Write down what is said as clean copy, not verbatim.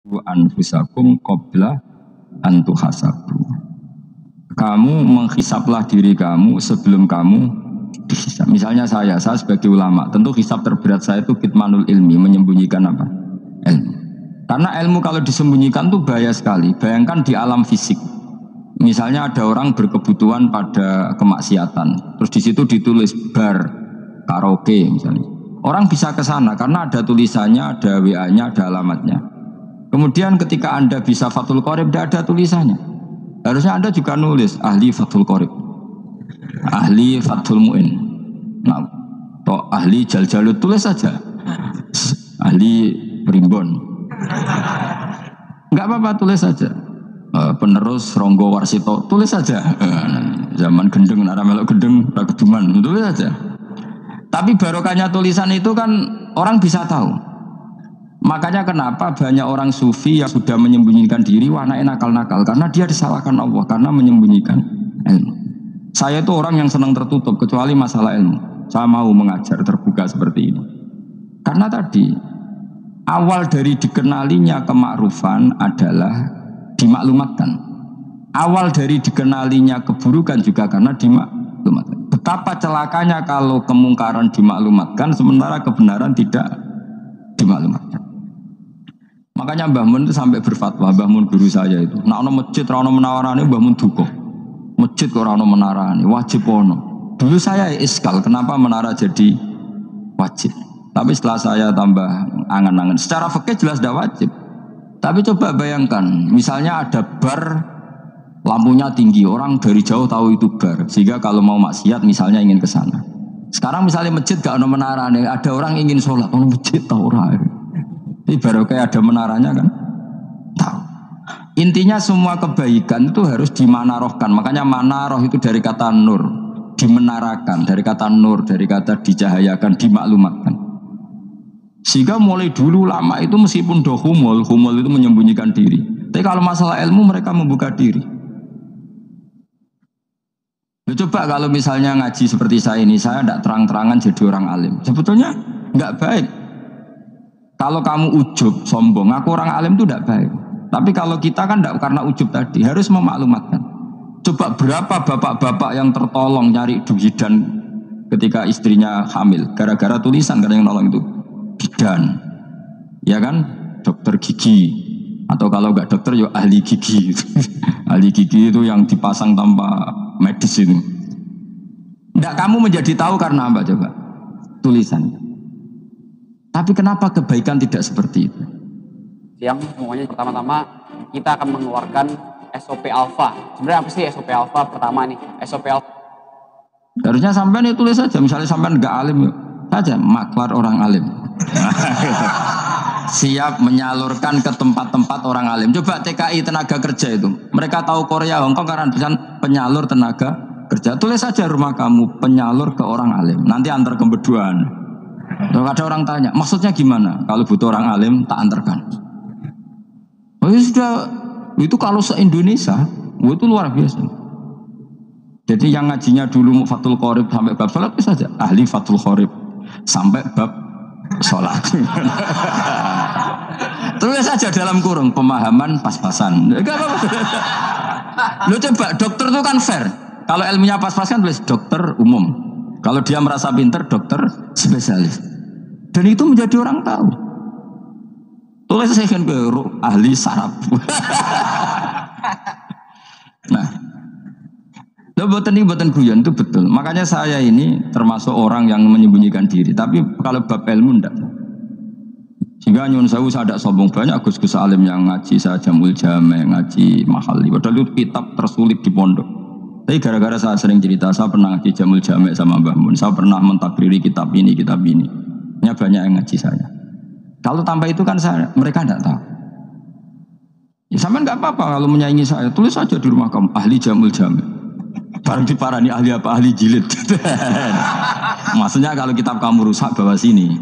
anfusakum qabla an tuhasabu. Kamu menghisaplah diri kamu sebelum kamu dihisap. Misalnya saya sebagai ulama, tentu hisap terberat saya itu kitmanul ilmi, menyembunyikan apa? Ilmu. Karena ilmu kalau disembunyikan itu bahaya sekali. Bayangkan di alam fisik. Misalnya ada orang berkebutuhan pada kemaksiatan, terus di situ ditulis bar, karaoke misalnya. Orang bisa ke sana karena ada tulisannya, ada WA-nya, ada alamatnya. Kemudian ketika Anda bisa Fathul Qorib, tidak ada tulisannya. Harusnya Anda juga nulis ahli Fathul Qorib, ahli Fathul Mu'in, nah, atau ahli Jaljalut, tulis saja ahli Primbon, nggak apa-apa, tulis saja. Penerus Ronggo Warsito, tulis saja. Zaman gendeng, nara melok gendeng, rakeduman, tulis saja. Tapi barokahnya tulisan itu kan orang bisa tahu. Makanya kenapa banyak orang sufi yang sudah menyembunyikan diri, wanaknya nakal-nakal, karena dia disalahkan Allah, karena menyembunyikan ilmu. Saya itu orang yang senang tertutup, kecuali masalah ilmu. Saya mau mengajar terbuka seperti ini. Karena tadi, awal dari dikenalinya kemakrufan adalah dimaklumatkan. Awal dari dikenalinya keburukan juga karena dimaklumatkan. Betapa celakanya kalau kemungkaran dimaklumatkan, sementara kebenaran tidak dimaklumatkan. Makanya Mbah Mun itu sampai berfatwa, Mbah Mun guru saya itu, nah ono masjid ra ono menawarane Mbah Mun duka. Masjid kok ora ono menarane, wajib ono. Dulu saya iskal, kenapa menara jadi wajib? Tapi setelah saya tambah angan-angan, secara fikih jelas tidak wajib. Tapi coba bayangkan, misalnya ada bar, lampunya tinggi, orang dari jauh tahu itu bar, sehingga kalau mau maksiat misalnya ingin ke sana. Sekarang misalnya masjid gak ono menarane, ada orang ingin sholat, ono masjid tahu ora. Ini baru kayak ada menaranya kan? Tahu. Intinya semua kebaikan itu harus dimanarohkan. Makanya manaroh itu dari kata nur, dimenarakan, dari kata nur, dari kata dicahayakan, dimaklumatkan. Sehingga mulai dulu lama itu meskipun humul itu menyembunyikan diri. Tapi kalau masalah ilmu mereka membuka diri. Coba kalau misalnya ngaji seperti saya ini, saya tidak terang-terangan jadi orang alim. Sebetulnya nggak baik. Kalau kamu ujub, sombong, aku orang alim itu tidak baik. Tapi kalau kita kan tidak, karena ujub tadi, harus memaklumatkan. Coba berapa bapak-bapak yang tertolong nyari bidan ketika istrinya hamil, gara-gara tulisan, karena yang nolong itu bidan, ya kan, dokter gigi, atau kalau nggak dokter ya ahli gigi. Ahli gigi itu yang dipasang tanpa medis itu. Tidak, kamu menjadi tahu karena apa coba? Tulisannya. Tapi kenapa kebaikan tidak seperti itu? Yang semuanya pertama-tama kita akan mengeluarkan SOP Alpha. Sebenarnya apa sih SOP Alpha? Pertama nih, SOP Alpha. Harusnya sampean itu tulis saja. Misalnya sampean nggak alim saja, maklar orang alim. Siap menyalurkan ke tempat-tempat orang alim. Coba TKI tenaga kerja itu. Mereka tahu Korea, Hongkong karena tulisan penyalur tenaga kerja. Tulis saja rumah kamu penyalur ke orang alim. Nanti antar kebeduan. Kalau ada orang tanya, maksudnya gimana? Kalau butuh orang alim, tak antarkan. Oh ya sudah, itu kalau se-Indonesia, itu luar biasa. Jadi yang ngajinya dulu Fathul Qorib sampai bab sholat bisa saja, ahli Fathul Qorib sampai bab sholat. Tulis saja dalam kurung pemahaman pas-pasan. Lo coba, dokter itu kan fair. Kalau ilmunya pas-pasan tulis dokter umum. Kalau dia merasa pinter, dokter spesialis. Dan itu menjadi orang tahu. Tulis saya kan ke ahli saraf. Nah, buatan guyon itu betul. Makanya saya ini termasuk orang yang menyembunyikan diri. Tapi kalau bab ilmu enggak. Sehingga nyun sewu saya ada sombong, banyak gus-gus alim yang ngaji saya Jamul Jame, ngaji Mahali. Padahal itu kitab tersulit di pondok. Tapi gara-gara saya sering cerita, saya pernah ngaji Jamul Jame sama Mbah Mun. Saya pernah mentakriri kitab ini, kitab ini. Ini banyak yang ngaji saya. Kalau tanpa itu kan mereka tidak tahu. Ya sama nggak apa-apa kalau menyaingi saya. Tulis saja di rumah kamu, ahli Jamul Jame. Barang diparani ahli apa? Ahli jilid. Maksudnya kalau kitab kamu rusak, bawa sini.